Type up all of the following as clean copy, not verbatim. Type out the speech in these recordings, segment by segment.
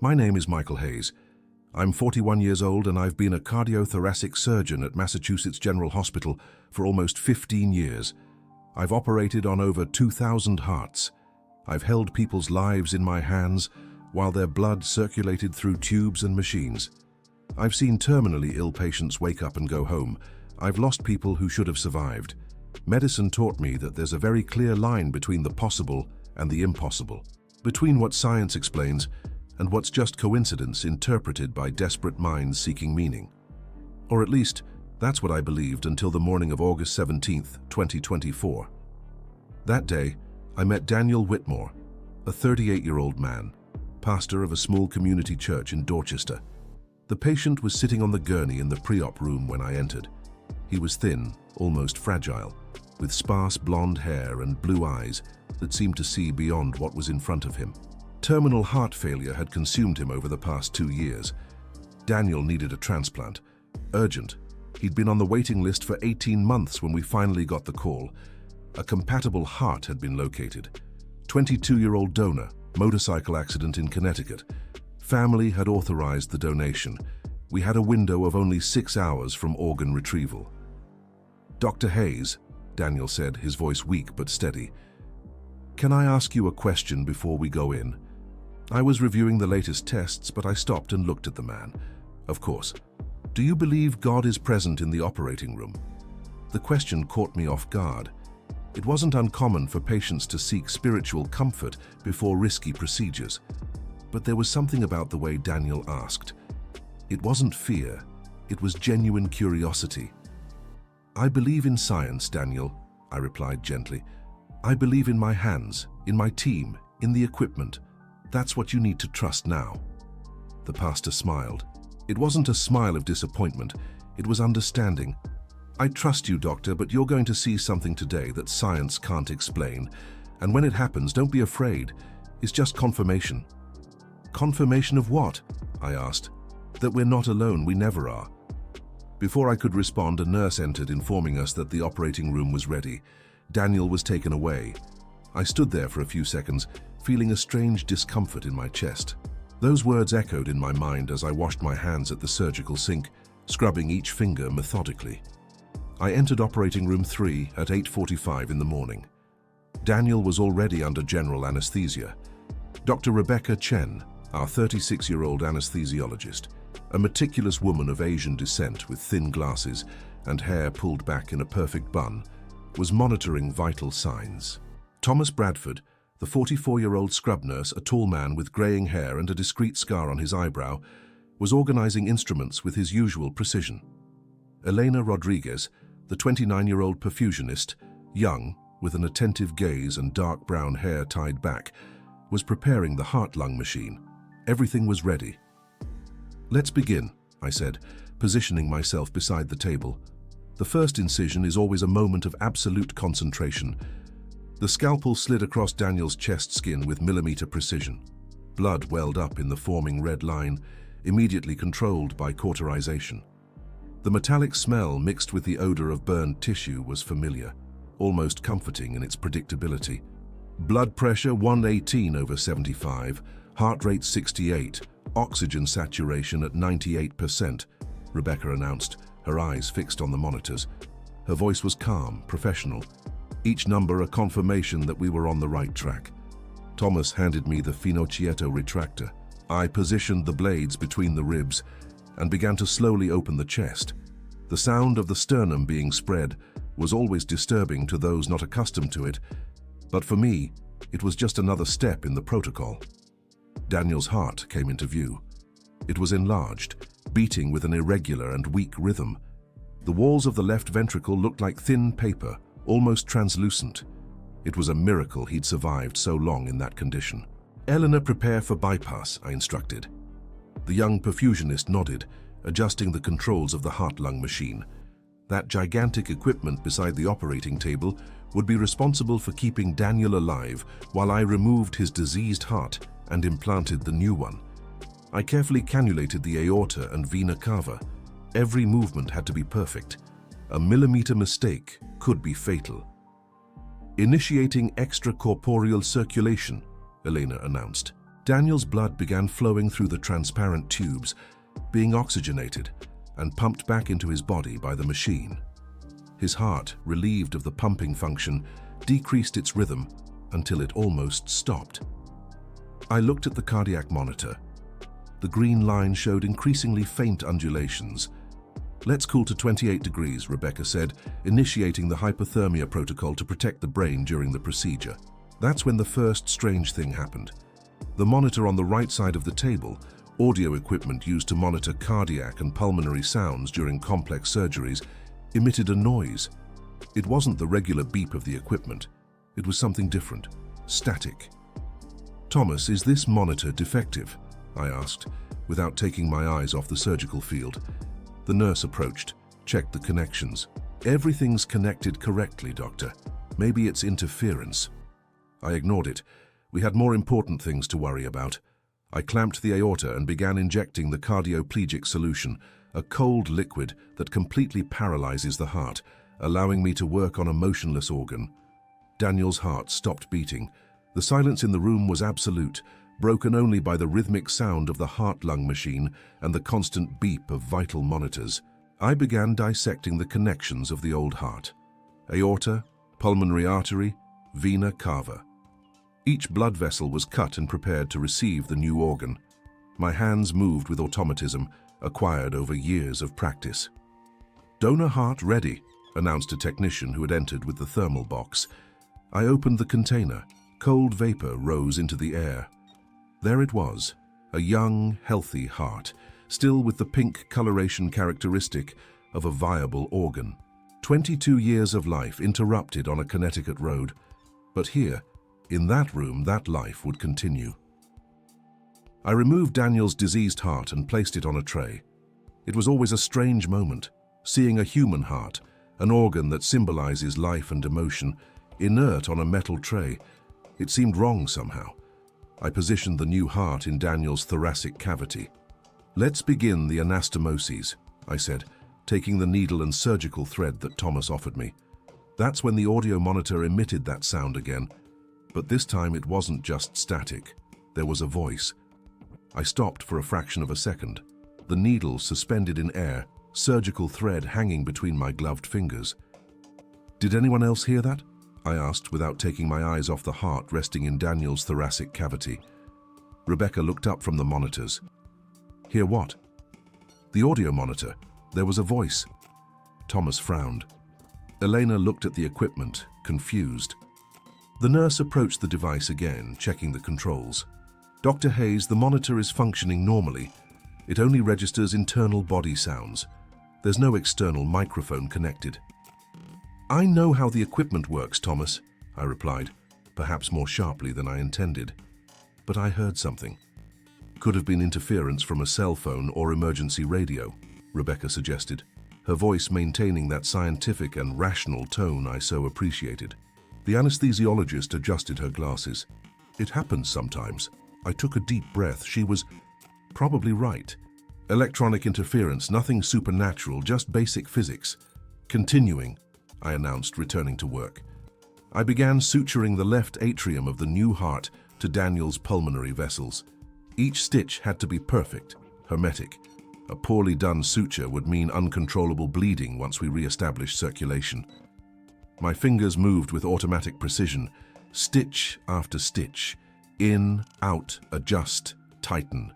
My name is Michael Hayes. I'm 41 years old and I've been a cardiothoracic surgeon at Massachusetts General Hospital for almost 15 years. I've operated on over 2,000 hearts. I've held people's lives in my hands while their blood circulated through tubes and machines. I've seen terminally ill patients wake up and go home. I've lost people who should have survived. Medicine taught me that there's a very clear line between the possible and the impossible, between what science explains and what's just coincidence interpreted by desperate minds seeking meaning. Or at least, that's what I believed until the morning of August 17th, 2024. That day, I met Daniel Whitmore, a 38-year-old man, pastor of a small community church in Dorchester. The patient was sitting on the gurney in the pre-op room when I entered. He was thin, almost fragile, with sparse blonde hair and blue eyes that seemed to see beyond what was in front of him. Terminal heart failure had consumed him over the past 2 years. Daniel needed a transplant. Urgent. He'd been on the waiting list for 18 months when we finally got the call. A compatible heart had been located. 22-year-old donor, motorcycle accident in Connecticut. Family had authorized the donation. We had a window of only 6 hours from organ retrieval. "Dr. Hayes," Daniel said, his voice weak but steady, "can I ask you a question before we go in?" I was reviewing the latest tests, but I stopped and looked at the man. "Of course. Do you believe God is present in the operating room?" The question caught me off guard. It wasn't uncommon for patients to seek spiritual comfort before risky procedures. But there was something about the way Daniel asked. It wasn't fear, it was genuine curiosity. "I believe in science, Daniel," I replied gently. "I believe in my hands, in my team, in the equipment. That's what you need to trust now." The pastor smiled. It wasn't a smile of disappointment, it was understanding. "I trust you, doctor, but you're going to see something today that science can't explain. And when it happens, don't be afraid. It's just confirmation." "Confirmation of what?" I asked. "That we're not alone, we never are." Before I could respond, a nurse entered informing us that the operating room was ready. Daniel was taken away. I stood there for a few seconds, feeling a strange discomfort in my chest. Those words echoed in my mind as I washed my hands at the surgical sink, scrubbing each finger methodically. I entered operating room 3 at 8:45 in the morning. Daniel was already under general anesthesia. Dr. Rebecca Chen, our 36-year-old anesthesiologist, a meticulous woman of Asian descent with thin glasses and hair pulled back in a perfect bun, was monitoring vital signs. Thomas Bradford, the 44-year-old scrub nurse, a tall man with graying hair and a discreet scar on his eyebrow, was organizing instruments with his usual precision. Elena Rodriguez, the 29-year-old perfusionist, young, with an attentive gaze and dark brown hair tied back, was preparing the heart-lung machine. Everything was ready. "Let's begin," I said, positioning myself beside the table. The first incision is always a moment of absolute concentration. The scalpel slid across Daniel's chest skin with millimeter precision. Blood welled up in the forming red line, immediately controlled by cauterization. The metallic smell mixed with the odor of burned tissue was familiar, almost comforting in its predictability. Blood pressure 118/75, heart rate 68, oxygen saturation at 98%, Rebecca announced, her eyes fixed on the monitors. Her voice was calm, professional, each number a confirmation that we were on the right track. Thomas handed me the Finocchietto retractor. I positioned the blades between the ribs and began to slowly open the chest. The sound of the sternum being spread was always disturbing to those not accustomed to it, but for me, it was just another step in the protocol. Daniel's heart came into view. It was enlarged, beating with an irregular and weak rhythm. The walls of the left ventricle looked like thin paper, almost translucent. It was a miracle he'd survived so long in that condition. "Eleanor, prepare for bypass," I instructed. The young perfusionist nodded, adjusting the controls of the heart-lung machine. That gigantic equipment beside the operating table would be responsible for keeping Daniel alive while I removed his diseased heart and implanted the new one. I carefully cannulated the aorta and vena cava. Every movement had to be perfect. A millimeter mistake could be fatal. "Initiating extracorporeal circulation," Elena announced. Daniel's blood began flowing through the transparent tubes, being oxygenated and pumped back into his body by the machine. His heart, relieved of the pumping function, decreased its rhythm until it almost stopped. I looked at the cardiac monitor. The green line showed increasingly faint undulations. "Let's cool to 28 degrees, Rebecca said, initiating the hypothermia protocol to protect the brain during the procedure. That's when the first strange thing happened. The monitor on the right side of the table, audio equipment used to monitor cardiac and pulmonary sounds during complex surgeries, emitted a noise. It wasn't the regular beep of the equipment. It was something different, static. "Thomas, is this monitor defective?" I asked, without taking my eyes off the surgical field. The nurse approached, checked the connections. "Everything's connected correctly, doctor. Maybe it's interference." I ignored it. We had more important things to worry about. I clamped the aorta and began injecting the cardioplegic solution, a cold liquid that completely paralyzes the heart, allowing me to work on a motionless organ. Daniel's heart stopped beating. The silence in the room was absolute, broken only by the rhythmic sound of the heart-lung machine and the constant beep of vital monitors. I began dissecting the connections of the old heart. Aorta, pulmonary artery, vena cava. Each blood vessel was cut and prepared to receive the new organ. My hands moved with automatism, acquired over years of practice. "Donor heart ready," announced a technician who had entered with the thermal box. I opened the container. Cold vapor rose into the air. There it was, a young, healthy heart, still with the pink coloration characteristic of a viable organ. 22 years of life interrupted on a Connecticut road. But here, in that room, that life would continue. I removed Daniel's diseased heart and placed it on a tray. It was always a strange moment, seeing a human heart, an organ that symbolizes life and emotion, inert on a metal tray. It seemed wrong somehow. I positioned the new heart in Daniel's thoracic cavity. "Let's begin the anastomoses," I said, taking the needle and surgical thread that Thomas offered me. That's when the audio monitor emitted that sound again. But this time it wasn't just static. There was a voice. I stopped for a fraction of a second, the needle suspended in air, surgical thread hanging between my gloved fingers. "Did anyone else hear that?" I asked without taking my eyes off the heart resting in Daniel's thoracic cavity. Rebecca looked up from the monitors. "Hear what?" "The audio monitor. There was a voice." Thomas frowned. Elena looked at the equipment, confused. The nurse approached the device again, checking the controls. "Dr. Hayes, the monitor is functioning normally. It only registers internal body sounds. There's no external microphone connected." "I know how the equipment works, Thomas," I replied, perhaps more sharply than I intended. But I heard something. "Could have been interference from a cell phone or emergency radio," Rebecca suggested, her voice maintaining that scientific and rational tone I so appreciated. The anesthesiologist adjusted her glasses. "It happens sometimes." I took a deep breath. She was probably right. Electronic interference, nothing supernatural, just basic physics. "Continuing," I announced, returning to work. I began suturing the left atrium of the new heart to Daniel's pulmonary vessels. Each stitch had to be perfect, hermetic. A poorly done suture would mean uncontrollable bleeding once we re-established circulation. My fingers moved with automatic precision, stitch after stitch, in, out, adjust, tighten.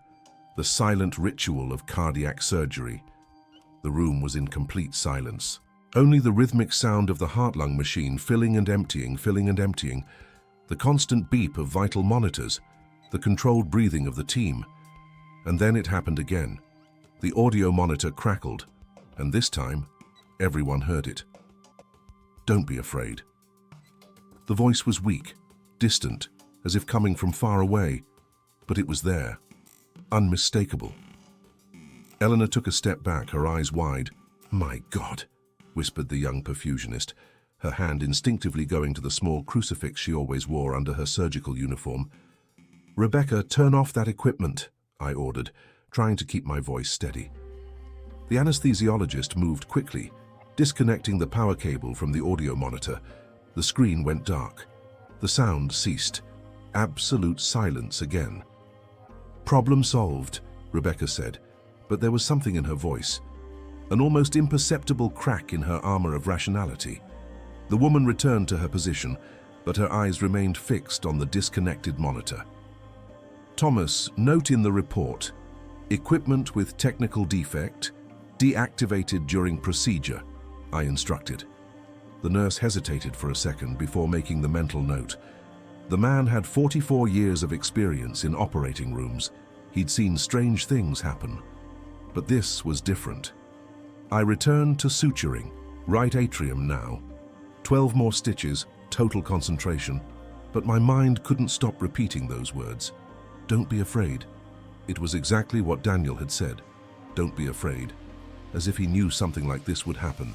The silent ritual of cardiac surgery. The room was in complete silence. Only the rhythmic sound of the heart-lung machine filling and emptying, the constant beep of vital monitors, the controlled breathing of the team. And then it happened again. The audio monitor crackled, and this time, everyone heard it. "Don't be afraid." The voice was weak, distant, as if coming from far away, but it was there, unmistakable. Eleanor took a step back, her eyes wide. "My God," whispered the young perfusionist, her hand instinctively going to the small crucifix she always wore under her surgical uniform. "Rebecca, turn off that equipment," I ordered, trying to keep my voice steady. The anesthesiologist moved quickly, disconnecting the power cable from the audio monitor. The screen went dark. The sound ceased. Absolute silence again. "Problem solved," Rebecca said, but there was something in her voice, an almost imperceptible crack in her armor of rationality. The woman returned to her position, but her eyes remained fixed on the disconnected monitor. "Thomas, note in the report, equipment with technical defect, deactivated during procedure," I instructed. The nurse hesitated for a second before making the mental note. The man had 44 years of experience in operating rooms. He'd seen strange things happen. But this was different. I returned to suturing, right atrium now. 12 more stitches, total concentration. But my mind couldn't stop repeating those words. "Don't be afraid." It was exactly what Daniel had said. Don't be afraid. As if he knew something like this would happen.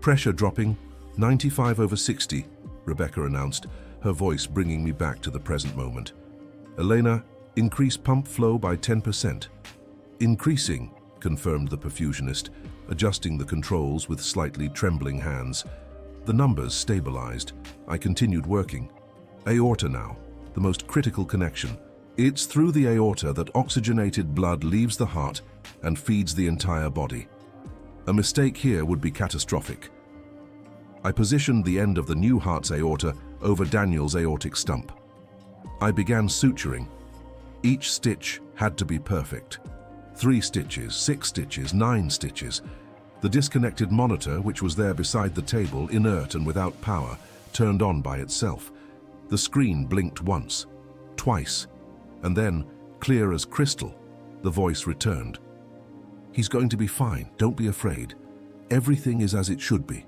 "Pressure dropping, 95/60, Rebecca announced, her voice bringing me back to the present moment. "Elena, increase pump flow by 10%. "Increasing," confirmed the perfusionist, adjusting the controls with slightly trembling hands. The numbers stabilized. I continued working. Aorta now, the most critical connection. It's through the aorta that oxygenated blood leaves the heart and feeds the entire body. A mistake here would be catastrophic. I positioned the end of the new heart's aorta over Daniel's aortic stump. I began suturing. Each stitch had to be perfect. 3 stitches, 6 stitches, 9 stitches. The disconnected monitor, which was there beside the table, inert and without power, turned on by itself. The screen blinked once, twice, and then, clear as crystal, the voice returned. "He's going to be fine, don't be afraid. Everything is as it should be."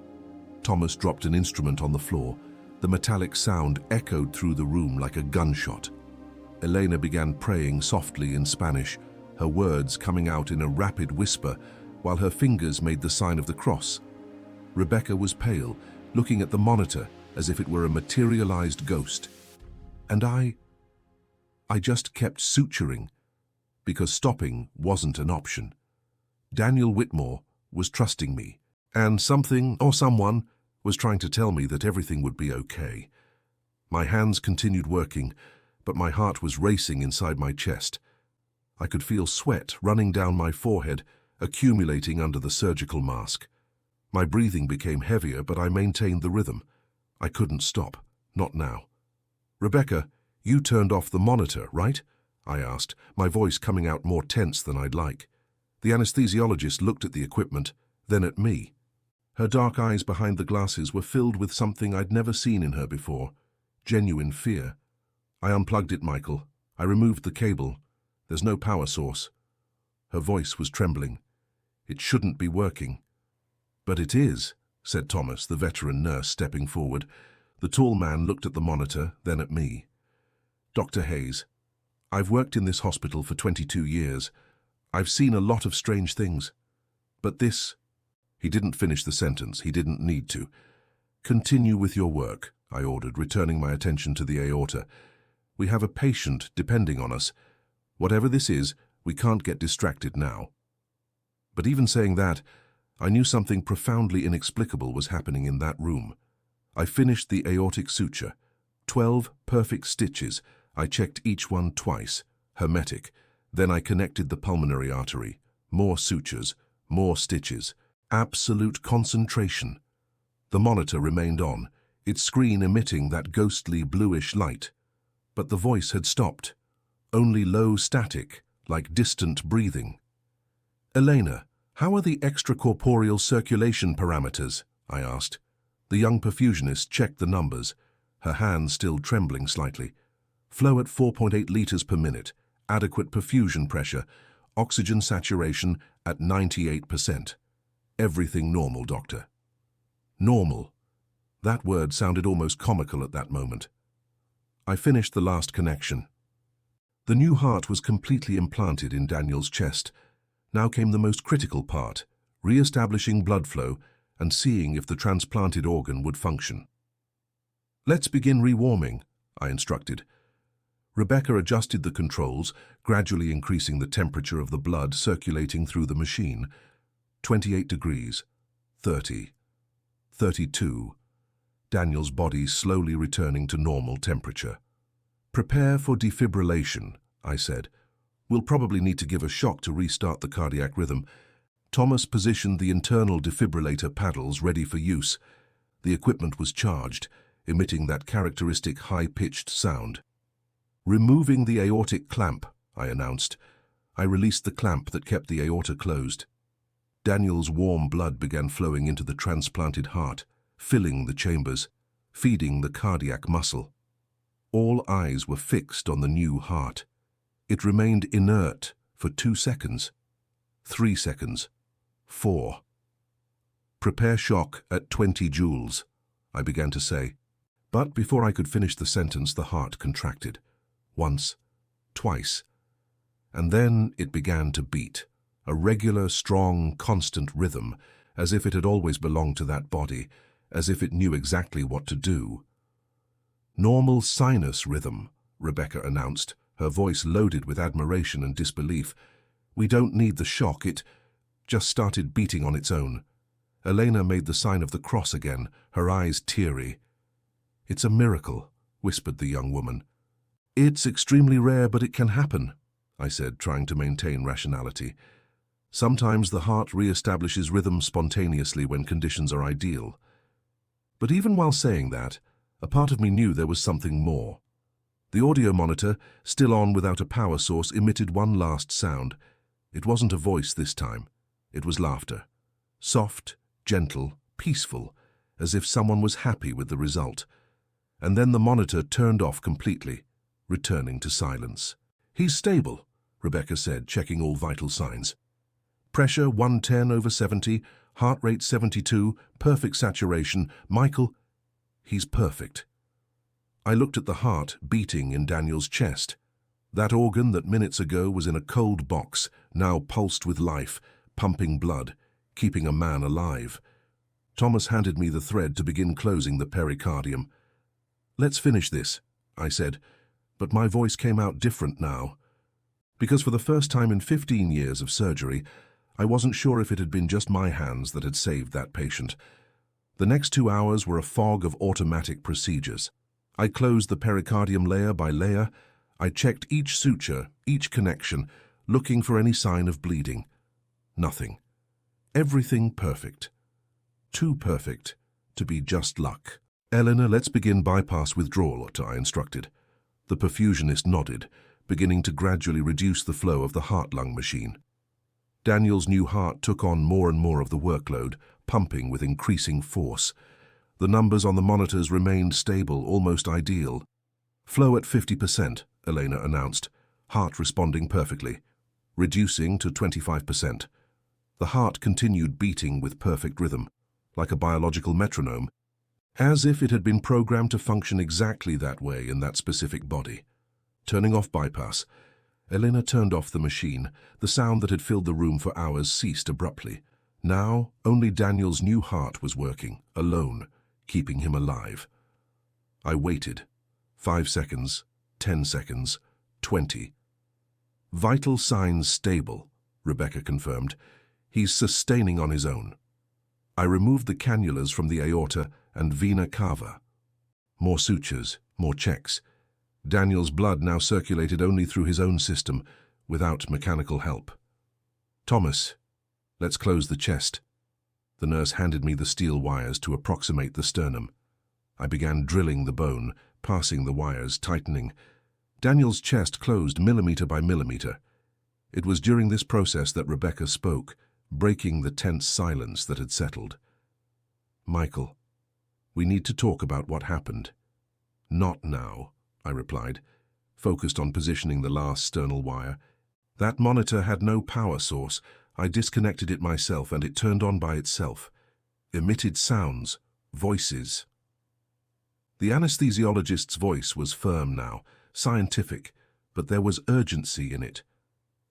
Thomas dropped an instrument on the floor. The metallic sound echoed through the room like a gunshot. Elena began praying softly in Spanish, her words coming out in a rapid whisper while her fingers made the sign of the cross. Rebecca was pale, looking at the monitor as if it were a materialized ghost. And I just kept suturing, because stopping wasn't an option. Daniel Whitmore was trusting me, and something or someone was trying to tell me that everything would be okay. My hands continued working, but my heart was racing inside my chest. I could feel sweat running down my forehead, accumulating under the surgical mask. My breathing became heavier, but I maintained the rhythm. I couldn't stop, not now. "Rebecca, you turned off the monitor, right?" I asked, my voice coming out more tense than I'd like. The anesthesiologist looked at the equipment, then at me. Her dark eyes behind the glasses were filled with something I'd never seen in her before, genuine fear. "I unplugged it, Michael. I removed the cable. There's no power source." Her voice was trembling. "It shouldn't be working." "But it is," said Thomas, the veteran nurse, stepping forward. The tall man looked at the monitor, then at me. "Dr. Hayes, I've worked in this hospital for 22 years. I've seen a lot of strange things. But this—" He didn't finish the sentence. He didn't need to. "Continue with your work," I ordered, returning my attention to the aorta. "We have a patient depending on us. Whatever this is, we can't get distracted now." But even saying that, I knew something profoundly inexplicable was happening in that room. I finished the aortic suture. 12 perfect stitches. I checked each one twice, hermetic. Then I connected the pulmonary artery. More sutures, more stitches. Absolute concentration. The monitor remained on, its screen emitting that ghostly bluish light. But the voice had stopped. Only low static, like distant breathing. "Elena, how are the extracorporeal circulation parameters?" I asked. The young perfusionist checked the numbers, her hand still trembling slightly. "Flow at 4.8 liters per minute, adequate perfusion pressure, oxygen saturation at 98%. Everything normal, doctor." Normal. That word sounded almost comical at that moment. I finished the last connection. The new heart was completely implanted in Daniel's chest. Now came the most critical part, re-establishing blood flow and seeing if the transplanted organ would function. "Let's begin rewarming," I instructed. Rebecca adjusted the controls, gradually increasing the temperature of the blood circulating through the machine. 28 degrees, 30, 32. Daniel's body slowly returning to normal temperature. "Prepare for defibrillation," I said, We'll probably need to give a shock to restart the cardiac rhythm. Thomas positioned the internal defibrillator paddles ready for use. The equipment was charged, emitting that characteristic high-pitched sound. "Removing the aortic clamp," I announced. I released the clamp that kept the aorta closed. Daniel's warm blood began flowing into the transplanted heart, filling the chambers, feeding the cardiac muscle. All eyes were fixed on the new heart. It remained inert for 2 seconds, 3 seconds, 4. "Prepare shock at 20 joules, I began to say. But before I could finish the sentence, the heart contracted. Once, twice. And then it began to beat, a regular, strong, constant rhythm, as if it had always belonged to that body, as if it knew exactly what to do. "Normal sinus rhythm," Rebecca announced, her voice loaded with admiration and disbelief. "We don't need the shock, it just started beating on its own." Elena made the sign of the cross again, her eyes teary. "It's a miracle," whispered the young woman. "It's extremely rare, but it can happen," I said, trying to maintain rationality. "Sometimes the heart re-establishes rhythm spontaneously when conditions are ideal." But even while saying that, a part of me knew there was something more. The audio monitor, still on without a power source, emitted one last sound. It wasn't a voice this time. It was laughter. Soft, gentle, peaceful, as if someone was happy with the result. And then the monitor turned off completely, returning to silence. "He's stable," Rebecca said, checking all vital signs. "Pressure 110/70, heart rate 72, perfect saturation. Michael, he's perfect." I looked at the heart beating in Daniel's chest. That organ that minutes ago was in a cold box, now pulsed with life, pumping blood, keeping a man alive. Thomas handed me the thread to begin closing the pericardium. "Let's finish this," I said, but my voice came out different now. Because for the first time in 15 years of surgery, I wasn't sure if it had been just my hands that had saved that patient. The next 2 hours were a fog of automatic procedures. I closed the pericardium layer by layer. I checked each suture, each connection, looking for any sign of bleeding. Nothing. Everything perfect. Too perfect to be just luck. "Eleanor, let's begin bypass withdrawal," I instructed. The perfusionist nodded, beginning to gradually reduce the flow of the heart-lung machine. Daniel's new heart took on more and more of the workload, pumping with increasing force. The numbers on the monitors remained stable, almost ideal. "Flow at 50%, Elena announced, heart responding perfectly, reducing to 25%. The heart continued beating with perfect rhythm, like a biological metronome, as if it had been programmed to function exactly that way in that specific body. Turning off bypass, Elena turned off the machine. The sound that had filled the room for hours ceased abruptly. Now, only Daniel's new heart was working, alone, keeping him alive. I waited. 5 seconds, 10 seconds, 20. "Vital signs stable," Rebecca confirmed. "He's sustaining on his own." I removed the cannulas from the aorta and vena cava. More sutures, more checks. Daniel's blood now circulated only through his own system, without mechanical help. "Thomas, let's close the chest." The nurse handed me the steel wires to approximate the sternum. I began drilling the bone, passing the wires, tightening. Daniel's chest closed millimeter by millimeter. It was during this process that Rebecca spoke, breaking the tense silence that had settled. "Michael, we need to talk about what happened." "Not now," I replied, focused on positioning the last sternal wire. "That monitor had no power source. I disconnected it myself and it turned on by itself. Emitted sounds, voices." The anesthesiologist's voice was firm now, scientific, but there was urgency in it.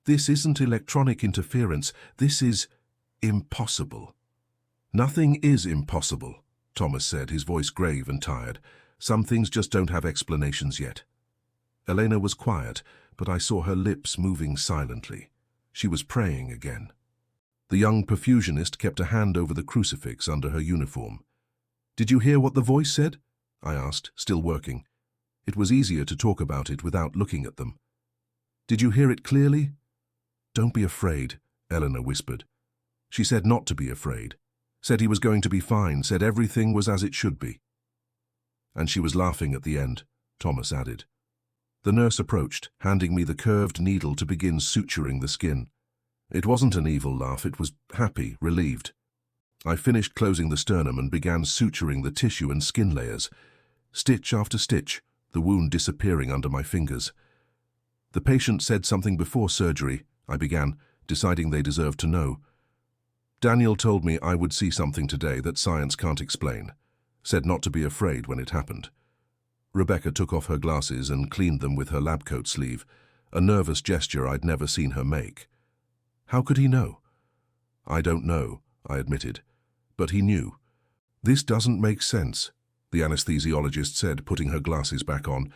"This isn't electronic interference. This is impossible." "Nothing is impossible," Thomas said, his voice grave and tired. "Some things just don't have explanations yet." Elena was quiet, but I saw her lips moving silently. She was praying again. The young perfusionist kept a hand over the crucifix under her uniform. "Did you hear what the voice said?" I asked, still working. It was easier to talk about it without looking at them. Did you hear it clearly? Don't be afraid, Eleanor whispered. She said not to be afraid, said he was going to be fine, said everything was as it should be. And she was laughing at the end, Thomas added. The nurse approached, handing me the curved needle to begin suturing the skin. It wasn't an evil laugh, it was happy, relieved. I finished closing the sternum and began suturing the tissue and skin layers, stitch after stitch, the wound disappearing under my fingers. The patient said something before surgery, I began, deciding they deserved to know. Daniel told me I would see something today that science can't explain, said not to be afraid when it happened. Rebecca took off her glasses and cleaned them with her lab coat sleeve, a nervous gesture I'd never seen her make. How could he know? I don't know, I admitted, but he knew. This doesn't make sense, the anesthesiologist said, putting her glasses back on.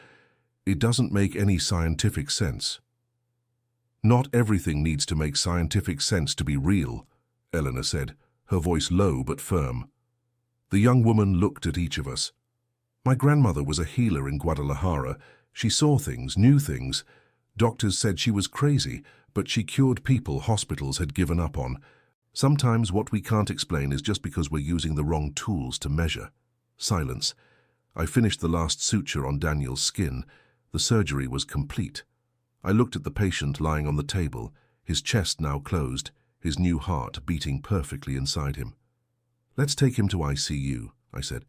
It doesn't make any scientific sense. Not everything needs to make scientific sense to be real, Eleanor said, her voice low but firm. The young woman looked at each of us. My grandmother was a healer in Guadalajara. She saw things, knew things. Doctors said she was crazy, but she cured people hospitals had given up on. Sometimes what we can't explain is just because we're using the wrong tools to measure. Silence. I finished the last suture on Daniel's skin. The surgery was complete. I looked at the patient lying on the table, his chest now closed, his new heart beating perfectly inside him. Let's take him to ICU, I said.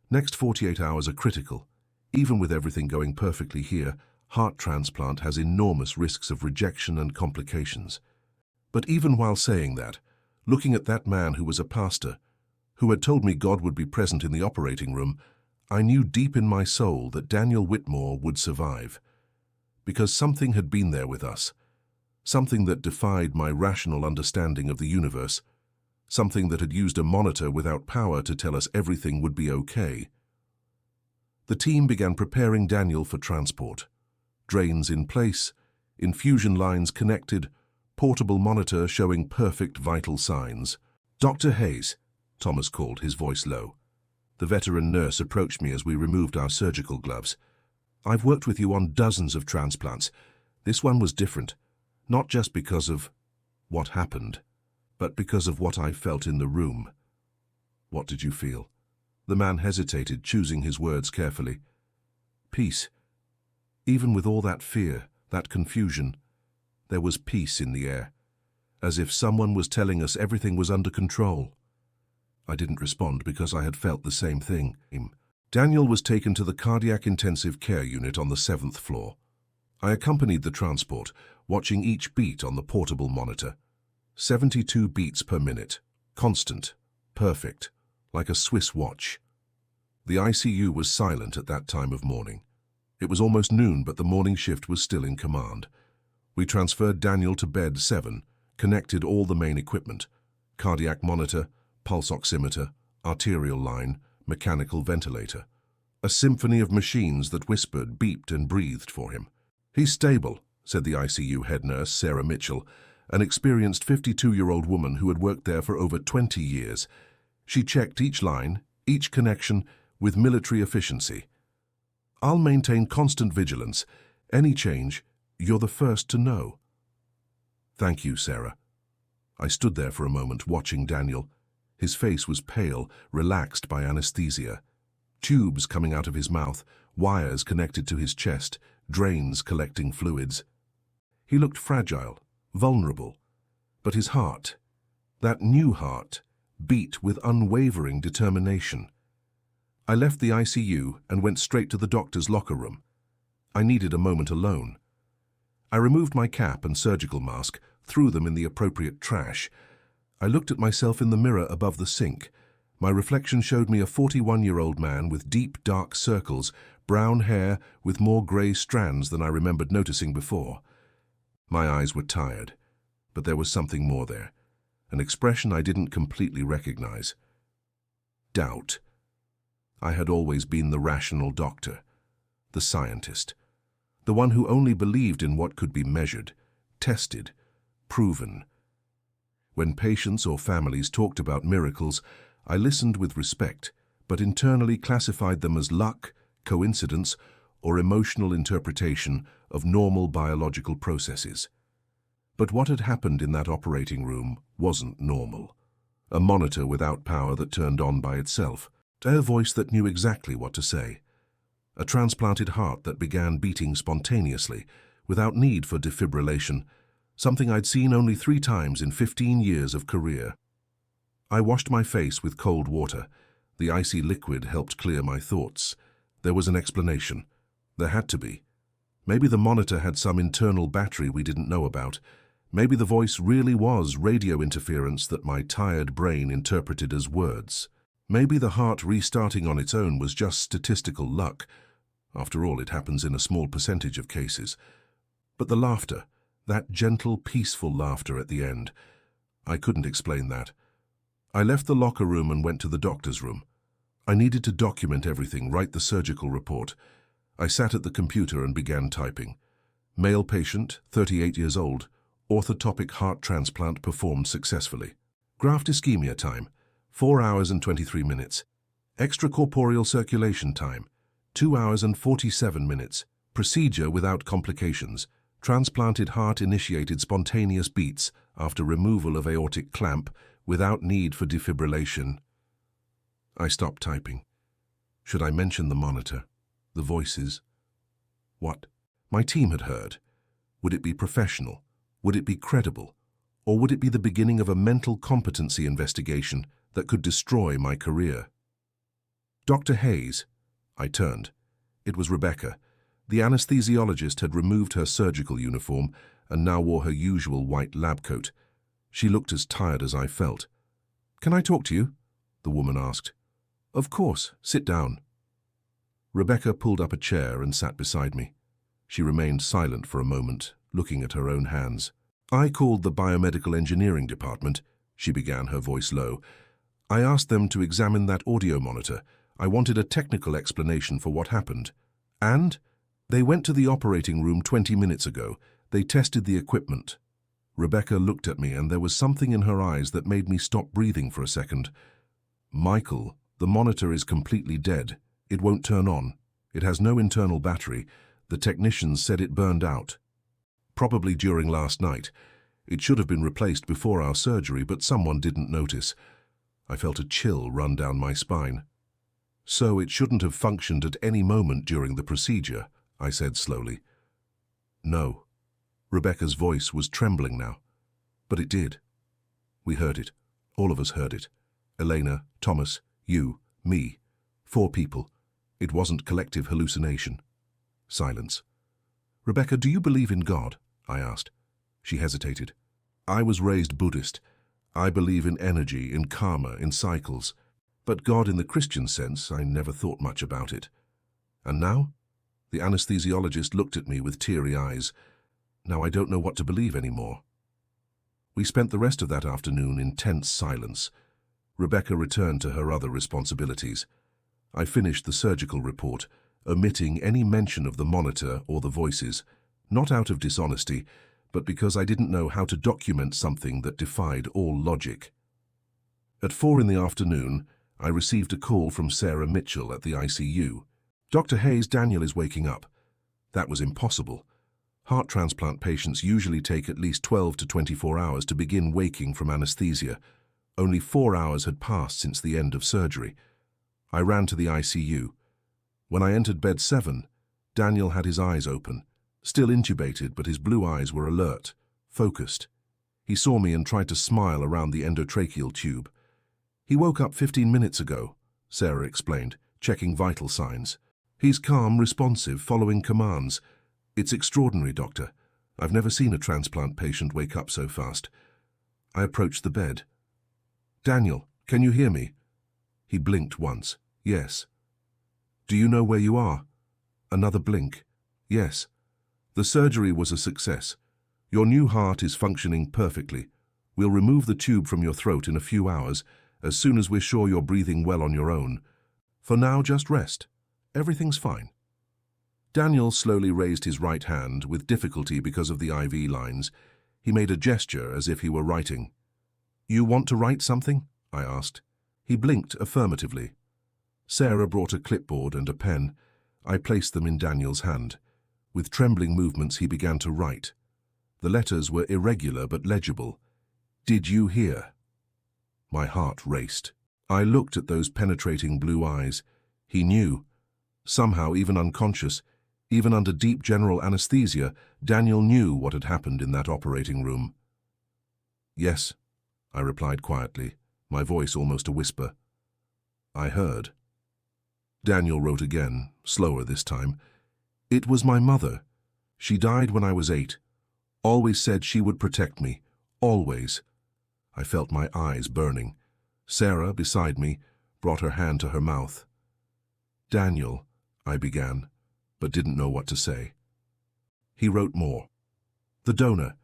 Next 48 hours are critical. Even with everything going perfectly here, heart transplant has enormous risks of rejection and complications. But even while saying that, looking at that man who was a pastor, who had told me God would be present in the operating room, I knew deep in my soul that Daniel Whitmore would survive. Because something had been there with us, something that defied my rational understanding of the universe, something that had used a monitor without power to tell us everything would be okay. The team began preparing Daniel for transport. Drains in place, infusion lines connected, portable monitor showing perfect vital signs. Dr. Hayes, Thomas called, his voice low. The veteran nurse approached me as we removed our surgical gloves. I've worked with you on dozens of transplants. This one was different, not just because of what happened, but because of what I felt in the room. What did you feel? The man hesitated, choosing his words carefully. Peace. Even with all that fear, that confusion, there was peace in the air, as if someone was telling us everything was under control. I didn't respond because I had felt the same thing. Daniel was taken to the cardiac intensive care unit on the 7th floor. I accompanied the transport, watching each beat on the portable monitor. 72 beats per minute, constant, perfect, like a Swiss watch. The ICU was silent at that time of morning. It was almost noon, but the morning shift was still in command. We transferred Daniel to bed 7, connected all the main equipment, cardiac monitor, pulse oximeter, arterial line, mechanical ventilator. A symphony of machines that whispered, beeped and breathed for him. He's stable, said the ICU head nurse, Sarah Mitchell, an experienced 52-year-old woman who had worked there for over 20 years. She checked each line, each connection, with military efficiency. I'll maintain constant vigilance. Any change, you're the first to know. Thank you, Sarah. I stood there for a moment, watching Daniel. His face was pale, relaxed by anesthesia. Tubes coming out of his mouth, wires connected to his chest, drains collecting fluids. He looked fragile, vulnerable, but his heart, that new heart, beat with unwavering determination. I left the ICU and went straight to the doctor's locker room. I needed a moment alone. I removed my cap and surgical mask, threw them in the appropriate trash. I looked at myself in the mirror above the sink. My reflection showed me a 41-year-old man with deep, dark circles, brown hair with more grey strands than I remembered noticing before. My eyes were tired, but there was something more there, an expression I didn't completely recognize. Doubt. I had always been the rational doctor, the scientist, the one who only believed in what could be measured, tested, proven. When patients or families talked about miracles, I listened with respect, but internally classified them as luck, coincidence, or emotional interpretation of normal biological processes. But what had happened in that operating room wasn't normal. A monitor without power that turned on by itself, a voice that knew exactly what to say, a transplanted heart that began beating spontaneously, without need for defibrillation, something I'd seen only 3 times in 15 years of career. I washed my face with cold water. The icy liquid helped clear my thoughts. There was an explanation. There had to be. Maybe the monitor had some internal battery we didn't know about. Maybe the voice really was radio interference that my tired brain interpreted as words. Maybe the heart restarting on its own was just statistical luck. After all, it happens in a small percentage of cases. But the laughter, that gentle, peaceful laughter at the end, I couldn't explain that. I left the locker room and went to the doctor's room. I needed to document everything, write the surgical report. I sat at the computer and began typing. Male patient, 38 years old, orthotopic heart transplant performed successfully. Graft ischemia time, 4 hours and 23 minutes. Extracorporeal circulation time, 2 hours and 47 minutes. Procedure without complications. Transplanted heart initiated spontaneous beats after removal of aortic clamp without need for defibrillation. I stopped typing. Should I mention the monitor? The voices? What? My team had heard. Would it be professional? Would it be credible? Or would it be the beginning of a mental competency investigation that could destroy my career? Dr. Hayes. I turned. It was Rebecca. The anesthesiologist had removed her surgical uniform and now wore her usual white lab coat. She looked as tired as I felt. "Can I talk to you?" the woman asked. "Of course, sit down." Rebecca pulled up a chair and sat beside me. She remained silent for a moment, looking at her own hands. "I called the biomedical engineering department," she began, her voice low. "I asked them to examine that audio monitor. I wanted a technical explanation for what happened. And they went to the operating room 20 minutes ago. They tested the equipment." Rebecca looked at me, and there was something in her eyes that made me stop breathing for a second. "Michael, the monitor is completely dead. It won't turn on. It has no internal battery. The technicians said it burned out. Probably during last night. It should have been replaced before our surgery, but someone didn't notice." I felt a chill run down my spine. "So it shouldn't have functioned at any moment during the procedure," I said slowly. "No." Rebecca's voice was trembling now. "But it did. We heard it. All of us heard it. Elena, Thomas, you, me. 4 people. It wasn't collective hallucination." Silence. "Rebecca, do you believe in God?" I asked. She hesitated. "I was raised Buddhist. I believe in energy, in karma, in cycles. But God in the Christian sense, I never thought much about it." "And now?" The anesthesiologist looked at me with teary eyes. "Now I don't know what to believe anymore." We spent the rest of that afternoon in tense silence. Rebecca returned to her other responsibilities. I finished the surgical report, omitting any mention of the monitor or the voices, not out of dishonesty, but because I didn't know how to document something that defied all logic. At 4 in the afternoon, I received a call from Sarah Mitchell at the ICU. "Dr. Hayes, Daniel is waking up." That was impossible. Heart transplant patients usually take at least 12 to 24 hours to begin waking from anesthesia. Only 4 hours had passed since the end of surgery. I ran to the ICU. When I entered bed 7, Daniel had his eyes open, still intubated, but his blue eyes were alert, focused. He saw me and tried to smile around the endotracheal tube. "He woke up 15 minutes ago," Sarah explained, checking vital signs. "He's calm, responsive, following commands. It's extraordinary, doctor. I've never seen a transplant patient wake up so fast." I approached the bed. "Daniel, can you hear me?" He blinked once. "Yes." "Do you know where you are?" Another blink. "Yes." "The surgery was a success. Your new heart is functioning perfectly. We'll remove the tube from your throat in a few hours, as soon as we're sure you're breathing well on your own. For now, just rest. Everything's fine." Daniel slowly raised his right hand, with difficulty because of the IV lines. He made a gesture as if he were writing. "You want to write something?" I asked. He blinked affirmatively. Sarah brought a clipboard and a pen. I placed them in Daniel's hand. With trembling movements he began to write. The letters were irregular but legible. "Did you hear?" My heart raced. I looked at those penetrating blue eyes. He knew. Somehow, even unconscious, even under deep general anesthesia, Daniel knew what had happened in that operating room. "Yes," I replied quietly, my voice almost a whisper. "I heard." Daniel wrote again, slower this time. "It was my mother. She died when I was 8. Always said she would protect me. Always." I felt my eyes burning. Sarah, beside me, brought her hand to her mouth. "Daniel," I began, but didn't know what to say. He wrote more. "The donor.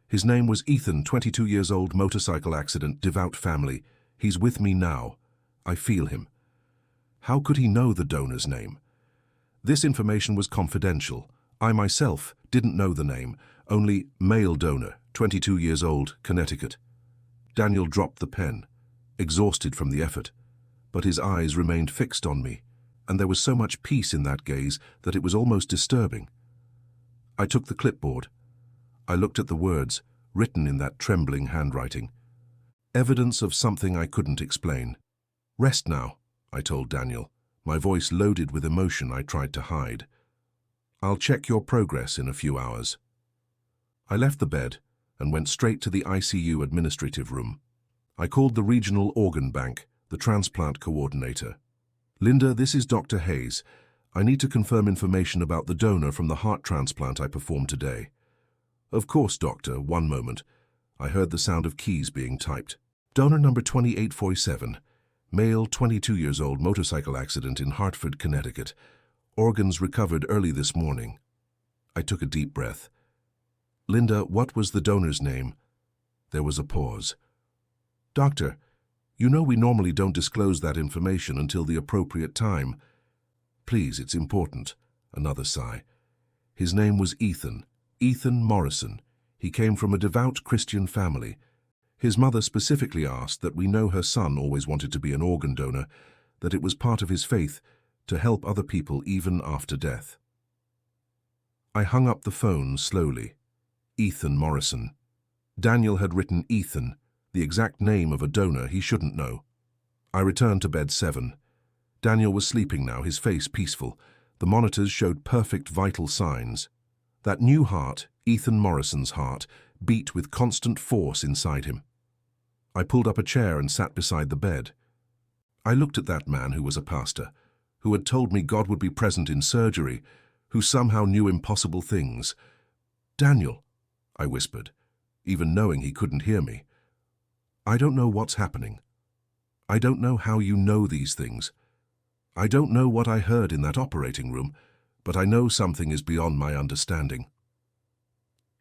His name was Ethan, 22 years old, motorcycle accident, devout family. He's with me now. I feel him." How could he know the donor's name? This information was confidential. I myself didn't know the name, only male donor, 22 years old, Connecticut. Daniel dropped the pen, exhausted from the effort, but his eyes remained fixed on me, and there was so much peace in that gaze that it was almost disturbing. I took the clipboard. I looked at the words, written in that trembling handwriting. Evidence of something I couldn't explain. "Rest now," I told Daniel, my voice loaded with emotion I tried to hide. "I'll check your progress in a few hours." I left the bed and went straight to the ICU administrative room. I called the regional organ bank, the transplant coordinator. "Linda, this is Dr. Hayes. I need to confirm information about the donor from the heart transplant I performed today." "Of course, doctor. One moment." I heard the sound of keys being typed. "Donor number 2847. Male, 22 years old, motorcycle accident in Hartford, Connecticut. Organs recovered early this morning." I took a deep breath. "Linda, what was the donor's name?" There was a pause. "Doctor, you know we normally don't disclose that information until the appropriate time." "Please, it's important." Another sigh. "His name was Ethan. Ethan Morrison. He came from a devout Christian family. His mother specifically asked that we know her son always wanted to be an organ donor, that it was part of his faith to help other people even after death." I hung up the phone slowly. Ethan Morrison. Daniel had written Ethan, the exact name of a donor he shouldn't know. I returned to bed 7. Daniel was sleeping now, his face peaceful. The monitors showed perfect vital signs. That new heart, Ethan Morrison's heart, beat with constant force inside him. I pulled up a chair and sat beside the bed. I looked at that man who was a pastor, who had told me God would be present in surgery, who somehow knew impossible things. "Daniel," I whispered, even knowing he couldn't hear me. "I don't know what's happening. I don't know how you know these things. I don't know what I heard in that operating room, but I know something is beyond my understanding."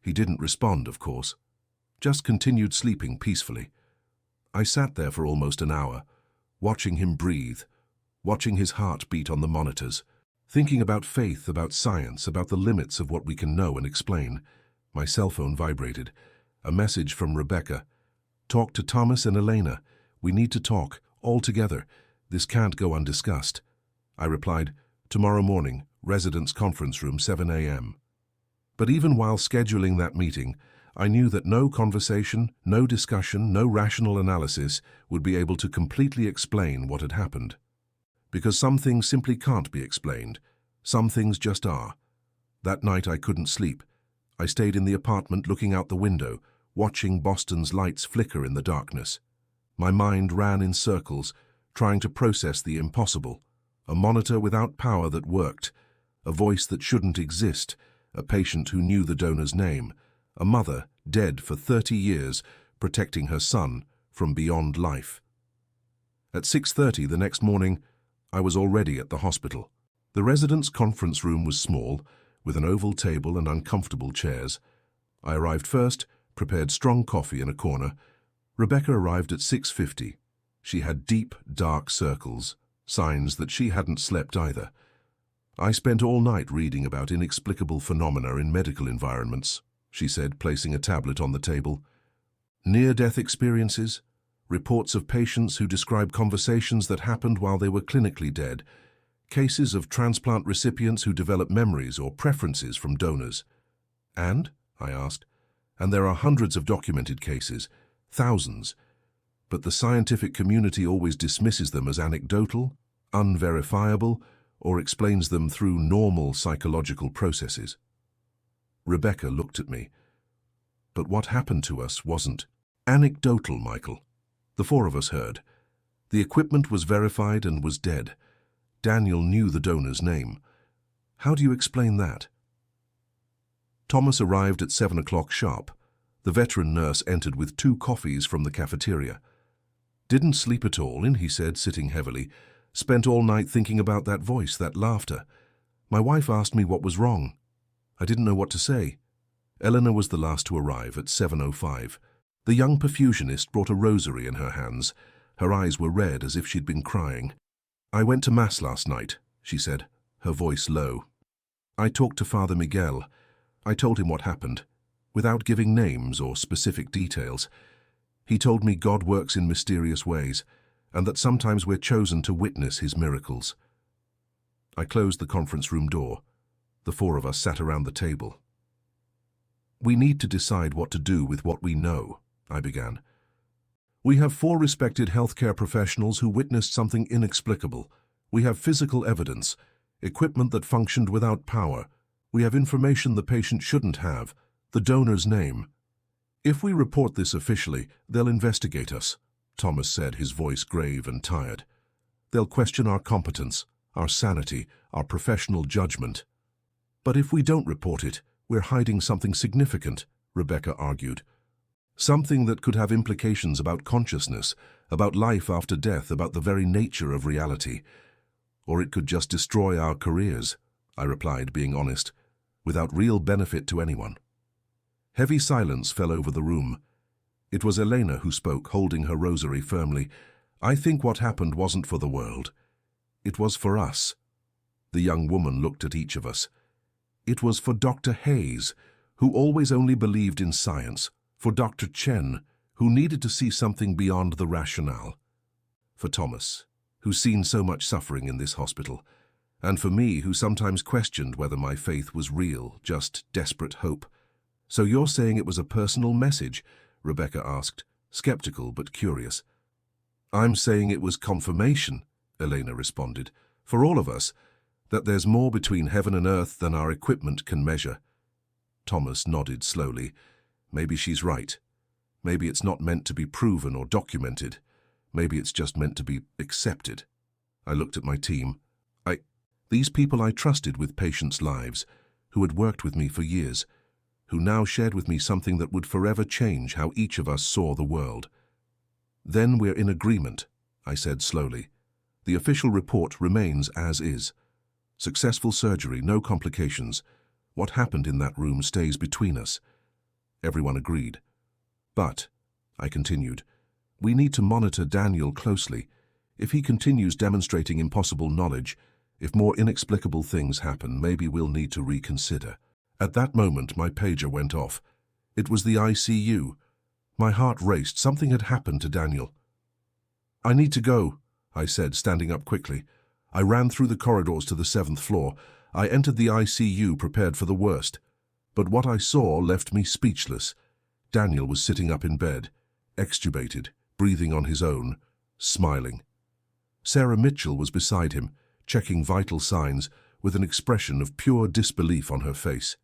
He didn't respond, of course, just continued sleeping peacefully. I sat there for almost an hour, watching him breathe, watching his heart beat on the monitors, thinking about faith, about science, about the limits of what we can know and explain. My cell phone vibrated. A message from Rebecca. "Talk to Thomas and Elena. We need to talk, all together. This can't go undiscussed." I replied, "Tomorrow morning, residence conference room, 7 a.m. But even while scheduling that meeting, I knew that no conversation, no discussion, no rational analysis would be able to completely explain what had happened. Because some things simply can't be explained. Some things just are. That night I couldn't sleep. I stayed in the apartment looking out the window, watching Boston's lights flicker in the darkness. My mind ran in circles, trying to process the impossible. A monitor without power that worked, a voice that shouldn't exist, a patient who knew the donor's name, a mother dead for 30 years, protecting her son from beyond life. At 6:30 the next morning, I was already at the hospital. The residence conference room was small, with an oval table and uncomfortable chairs. I arrived first, prepared strong coffee in a corner. Rebecca arrived at 6:50. She had deep, dark circles, signs that she hadn't slept either. "I spent all night reading about inexplicable phenomena in medical environments," she said, placing a tablet on the table. "Near-death experiences, reports of patients who describe conversations that happened while they were clinically dead, Cases of transplant recipients who develop memories or preferences from donors. And? I asked. And there are hundreds of documented cases, thousands. But the scientific community always dismisses them as anecdotal, unverifiable, or explains them through normal psychological processes. Rebecca looked at me. But what happened to us wasn't anecdotal, Michael. The four of us heard. The equipment was verified and was dead. Daniel knew the donor's name. How do you explain that? Thomas arrived at 7 o'clock sharp. The veteran nurse entered with 2 coffees from the cafeteria. Didn't sleep at all, he said, sitting heavily. Spent all night thinking about that voice, that laughter. My wife asked me what was wrong. I didn't know what to say. Eleanor was the last to arrive at 7:05. The young perfusionist brought a rosary in her hands. Her eyes were red as if she'd been crying. I went to Mass last night, she said, her voice low. I talked to Father Miguel. I told him what happened, without giving names or specific details. He told me God works in mysterious ways, and that sometimes we're chosen to witness his miracles. I closed the conference room door. The four of us sat around the table. We need to decide what to do with what we know, I began. We have 4 respected healthcare professionals who witnessed something inexplicable. We have physical evidence, equipment that functioned without power. We have information the patient shouldn't have, the donor's name. If we report this officially, they'll investigate us, Thomas said, his voice grave and tired. They'll question our competence, our sanity, our professional judgment. But if we don't report it, we're hiding something significant, Rebecca argued. Something that could have implications about consciousness, about life after death, about the very nature of reality. Or it could just destroy our careers, I replied, being honest, without real benefit to anyone. Heavy silence fell over the room. It was Elena who spoke, holding her rosary firmly. I think what happened wasn't for the world. It was for us. The young woman looked at each of us. It was for Dr. Hayes, who always only believed in science, for Dr. Chen, who needed to see something beyond the rationale, for Thomas, who's seen so much suffering in this hospital, and for me, who sometimes questioned whether my faith was real, just desperate hope. So you're saying it was a personal message? Rebecca asked, skeptical but curious. I'm saying it was confirmation, Elena responded, for all of us, that there's more between heaven and earth than our equipment can measure. Thomas nodded slowly. Maybe she's right. Maybe it's not meant to be proven or documented. Maybe it's just meant to be accepted. I looked at my team. These people I trusted with patients' lives, who had worked with me for years, who now shared with me something that would forever change how each of us saw the world. Then we're in agreement, I said slowly. The official report remains as is. Successful surgery, no complications. What happened in that room stays between us. Everyone agreed. But, I continued, we need to monitor Daniel closely. If he continues demonstrating impossible knowledge, if more inexplicable things happen, maybe we'll need to reconsider. At that moment, my pager went off. It was the ICU. My heart raced. Something had happened to Daniel. I need to go, I said, standing up quickly. I ran through the corridors to the 7th floor. I entered the ICU, prepared for the worst. But what I saw left me speechless. Daniel was sitting up in bed, extubated, breathing on his own, smiling. Sarah Mitchell was beside him, checking vital signs, with an expression of pure disbelief on her face.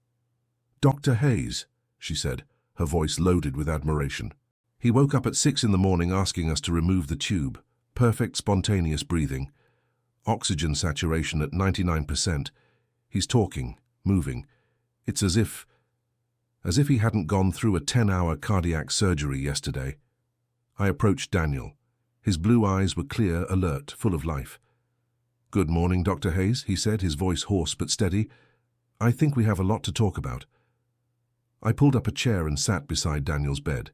Dr. Hayes, she said, her voice loaded with admiration. He woke up at 6 in the morning asking us to remove the tube. Perfect spontaneous breathing. Oxygen saturation at 99%. He's talking, moving. It's as if he hadn't gone through a 10-hour cardiac surgery yesterday. I approached Daniel. His blue eyes were clear, alert, full of life. Good morning, Dr. Hayes, he said, his voice hoarse but steady. I think we have a lot to talk about. I pulled up a chair and sat beside Daniel's bed.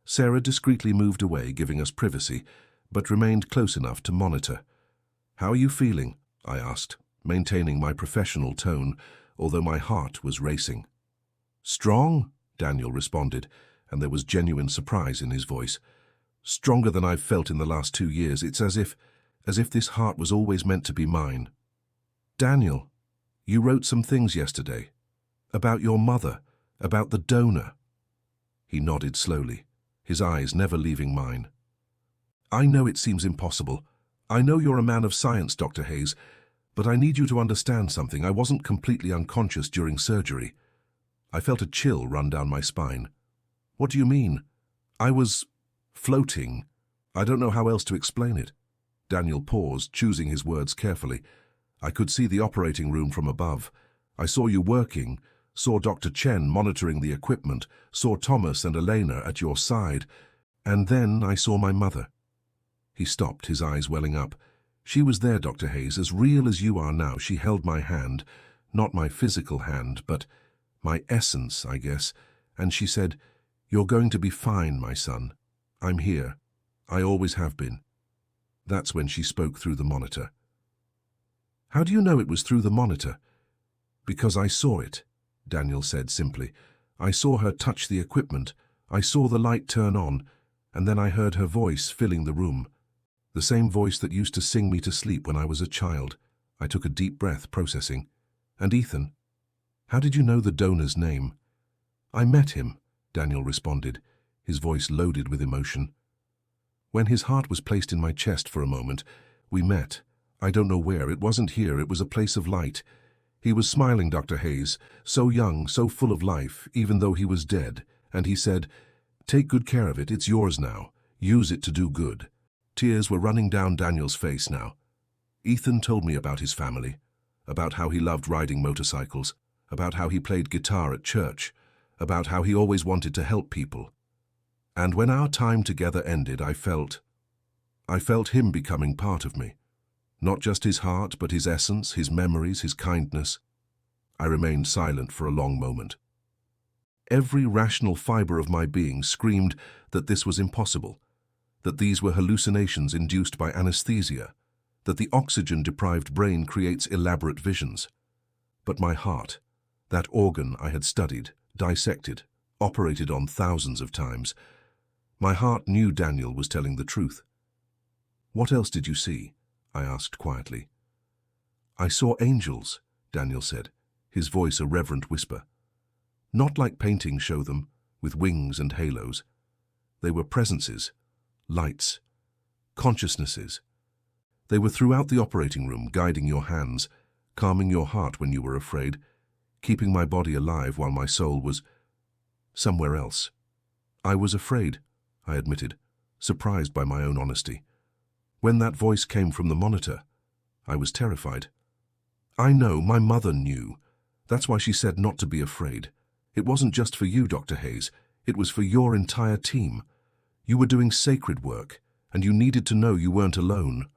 Sarah discreetly moved away, giving us privacy, but remained close enough to monitor. How are you feeling? I asked, maintaining my professional tone, although my heart was racing. Strong, Daniel responded, and there was genuine surprise in his voice. Stronger than I've felt in the last 2 years. It's as if as if this heart was always meant to be mine. "Daniel, you wrote some things yesterday. About your mother, about the donor." He nodded slowly, his eyes never leaving mine. "I know it seems impossible. I know you're a man of science, Dr. Hayes, but I need you to understand something. I wasn't completely unconscious during surgery." I felt a chill run down my spine. "What do you mean?" "I was floating. I don't know how else to explain it." Daniel paused, choosing his words carefully. "I could see the operating room from above. I saw you working, saw Dr. Chen monitoring the equipment, saw Thomas and Elena at your side, and then I saw my mother." He stopped, his eyes welling up. "She was there, Dr. Hayes, as real as you are now. She held my hand, not my physical hand, but my essence, I guess, and she said, 'You're going to be fine, my son. I'm here. I always have been.'" That's when she spoke through the monitor. "How do you know it was through the monitor?" "Because I saw it," Daniel said simply. "I saw her touch the equipment. I saw the light turn on, and then I heard her voice filling the room. The same voice that used to sing me to sleep when I was a child." I took a deep breath, processing. "And Ethan, how did you know the donor's name?" "I met him," Daniel responded, his voice loaded with emotion. "When his heart was placed in my chest for a moment, we met. I don't know where. It wasn't here. It was a place of light. He was smiling, Dr. Hayes, so young, so full of life, even though he was dead. And he said, 'Take good care of it. It's yours now. Use it to do good.'" Tears were running down Daniel's face now. "Ethan told me about his family, about how he loved riding motorcycles, about how he played guitar at church, about how he always wanted to help people. And when our time together ended, I felt him becoming part of me. Not just his heart, but his essence, his memories, his kindness." I remained silent for a long moment. Every rational fiber of my being screamed that this was impossible, that these were hallucinations induced by anesthesia, that the oxygen-deprived brain creates elaborate visions. But my heart, that organ I had studied, dissected, operated on thousands of times, my heart knew Daniel was telling the truth. "What else did you see?" I asked quietly. "I saw angels," Daniel said, his voice a reverent whisper. "Not like paintings show them, with wings and halos. They were presences, lights, consciousnesses. They were throughout the operating room, guiding your hands, calming your heart when you were afraid, keeping my body alive while my soul was somewhere else." "I was afraid," I admitted, surprised by my own honesty. "When that voice came from the monitor, I was terrified." "I know, my mother knew. That's why she said not to be afraid. It wasn't just for you, Dr. Hayes. It was for your entire team. You were doing sacred work, and you needed to know you weren't alone."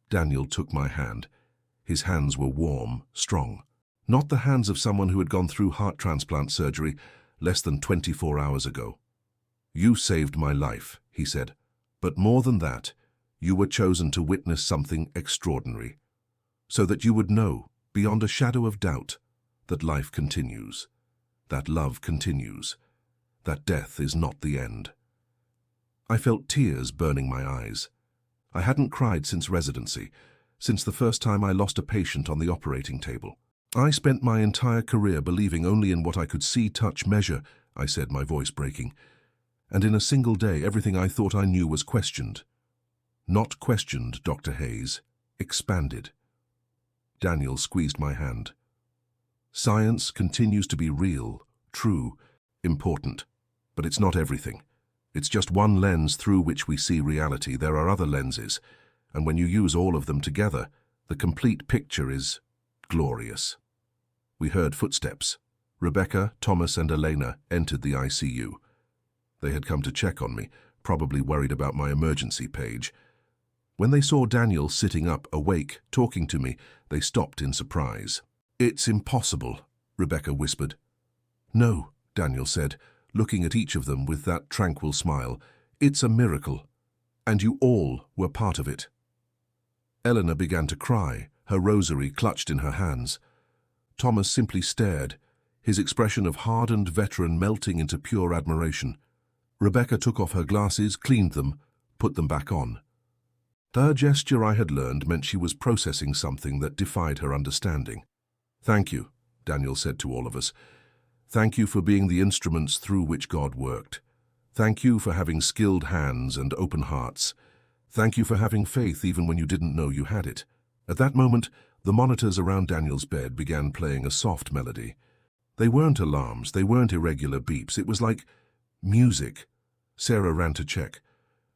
Daniel took my hand. His hands were warm, strong. Not the hands of someone who had gone through heart transplant surgery less than 24 hours ago. "You saved my life," he said. "But more than that, you were chosen to witness something extraordinary, so that you would know, beyond a shadow of doubt, that life continues, that love continues, that death is not the end." I felt tears burning my eyes. I hadn't cried since residency, since the first time I lost a patient on the operating table. "I spent my entire career believing only in what I could see, touch, measure," I said, my voice breaking. "And in a single day, everything I thought I knew was questioned." "Not questioned, Dr. Hayes, expanded." Daniel squeezed my hand. "Science continues to be real, true, important, but it's not everything. It's just one lens through which we see reality. There are other lenses, and when you use all of them together, the complete picture is glorious." We heard footsteps. Rebecca, Thomas, and Elena entered the ICU. They had come to check on me, probably worried about my emergency page. When they saw Daniel sitting up, awake, talking to me, they stopped in surprise. "It's impossible," Rebecca whispered. "No," Daniel said, looking at each of them with that tranquil smile. "It's a miracle, and you all were part of it." Eleanor began to cry, her rosary clutched in her hands. Thomas simply stared, his expression of hardened veteran melting into pure admiration. Rebecca took off her glasses, cleaned them, put them back on. Her gesture, I had learned, meant she was processing something that defied her understanding. "Thank you," Daniel said to all of us. "Thank you for being the instruments through which God worked. Thank you for having skilled hands and open hearts. Thank you for having faith even when you didn't know you had it." At that moment, the monitors around Daniel's bed began playing a soft melody. They weren't alarms, they weren't irregular beeps. It was like music. Sarah ran to check.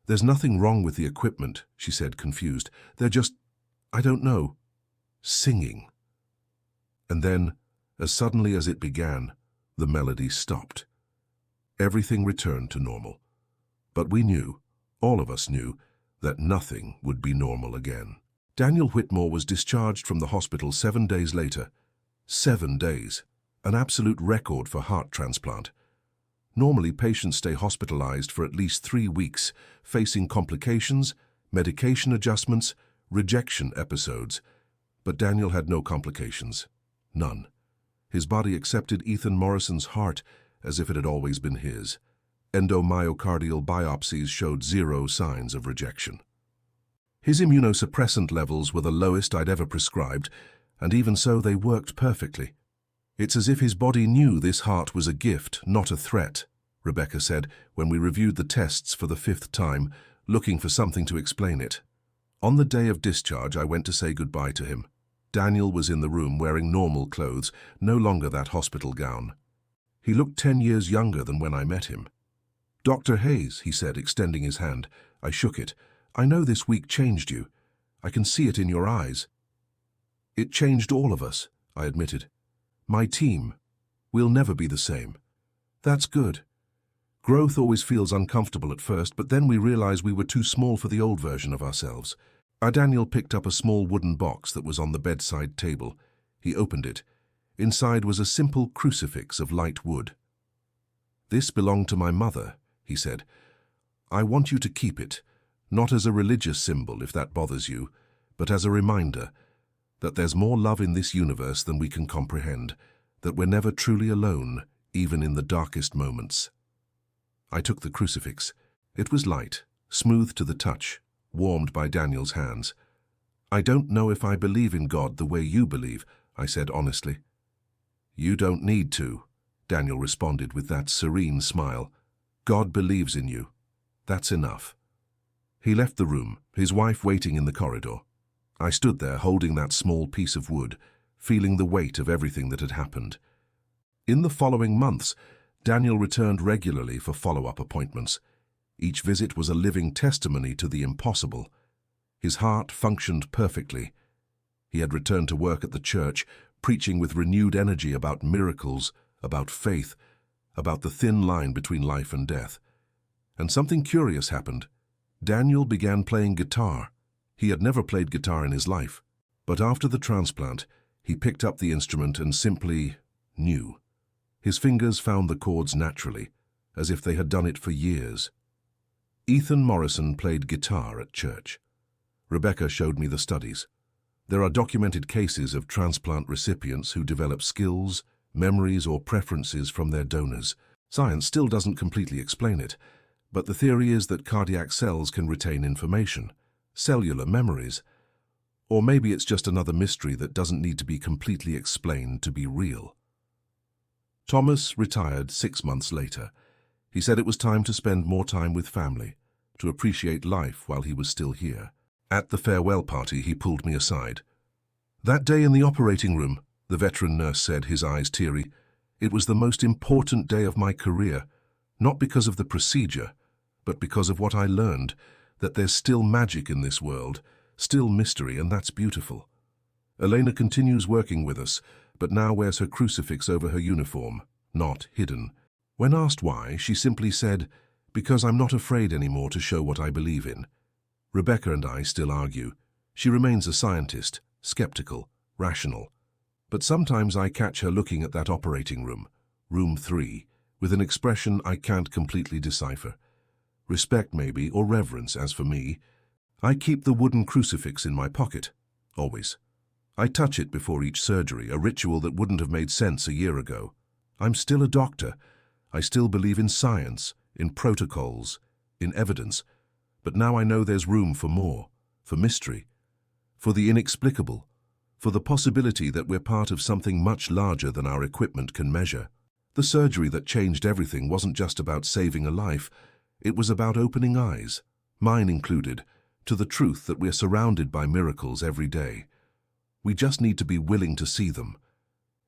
"There's nothing wrong with the equipment," she said, confused. "They're just, I don't know, singing." And then, as suddenly as it began, the melody stopped. Everything returned to normal. But we knew, all of us knew, that nothing would be normal again. Daniel Whitmore was discharged from the hospital 7 days later. 7 days. An absolute record for heart transplant. Normally, patients stay hospitalized for at least 3 weeks, facing complications, medication adjustments, rejection episodes. But Daniel had no complications. None. His body accepted Ethan Morrison's heart as if it had always been his. Endomyocardial biopsies showed 0 signs of rejection. His immunosuppressant levels were the lowest I'd ever prescribed, and even so they worked perfectly. "It's as if his body knew this heart was a gift, not a threat," Rebecca said when we reviewed the tests for the 5th time, looking for something to explain it. On the day of discharge, I went to say goodbye to him. Daniel was in the room wearing normal clothes, no longer that hospital gown. He looked 10 years younger than when I met him. "Dr. Hayes," he said, extending his hand. I shook it. "I know this week changed you. I can see it in your eyes." "It changed all of us," I admitted. "My team. We'll never be the same." "That's good. Growth always feels uncomfortable at first, but then we realize we were too small for the old version of ourselves." Daniel picked up a small wooden box that was on the bedside table. He opened it. Inside was a simple crucifix of light wood. "This belonged to my mother," he said. "I want you to keep it, not as a religious symbol, if that bothers you, but as a reminder that there's more love in this universe than we can comprehend, that we're never truly alone, even in the darkest moments." I took the crucifix. It was light, smooth to the touch, warmed by Daniel's hands. "I don't know if I believe in God the way you believe," I said honestly. "You don't need to," Daniel responded with that serene smile. "God believes in you. That's enough." He left the room, his wife waiting in the corridor. I stood there holding that small piece of wood, feeling the weight of everything that had happened. In the following months, Daniel returned regularly for follow-up appointments. Each visit was a living testimony to the impossible. His heart functioned perfectly. He had returned to work at the church, preaching with renewed energy about miracles, about faith, about the thin line between life and death. And something curious happened. Daniel began playing guitar. He had never played guitar in his life, but after the transplant, he picked up the instrument and simply knew. His fingers found the chords naturally, as if they had done it for years. Ethan Morrison played guitar at church. Rebecca showed me the studies. There are documented cases of transplant recipients who develop skills, memories, or preferences from their donors. Science still doesn't completely explain it, but the theory is that cardiac cells can retain information, cellular memories. Or maybe it's just another mystery that doesn't need to be completely explained to be real. Thomas retired 6 months later. He said it was time to spend more time with family, to appreciate life while he was still here. At the farewell party, he pulled me aside. "That day in the operating room," the veteran nurse said, his eyes teary, "it was the most important day of my career, not because of the procedure, but because of what I learned, that there's still magic in this world, still mystery, and that's beautiful." Elena continues working with us, but now wears her crucifix over her uniform, not hidden. When asked why, she simply said, "Because I'm not afraid anymore to show what I believe in." Rebecca and I still argue. She remains a scientist, skeptical, rational. But sometimes I catch her looking at that operating room, room 3, with an expression I can't completely decipher. Respect maybe, or reverence, as for me. I keep the wooden crucifix in my pocket, always. I touch it before each surgery, a ritual that wouldn't have made sense a year ago. I'm still a doctor. I still believe in science, in protocols, in evidence. But now I know there's room for more, for mystery, for the inexplicable, for the possibility that we're part of something much larger than our equipment can measure. The surgery that changed everything wasn't just about saving a life, it was about opening eyes, mine included, to the truth that we're surrounded by miracles every day. We just need to be willing to see them.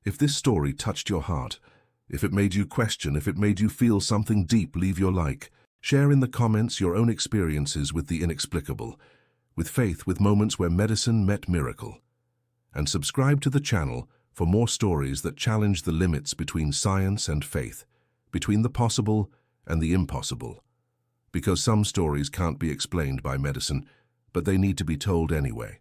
If this story touched your heart, if it made you question, if it made you feel something deep, leave your like. Share in the comments your own experiences with the inexplicable, with faith, with moments where medicine met miracle. And subscribe to the channel for more stories that challenge the limits between science and faith, between the possible and the impossible. Because some stories can't be explained by medicine, but they need to be told anyway.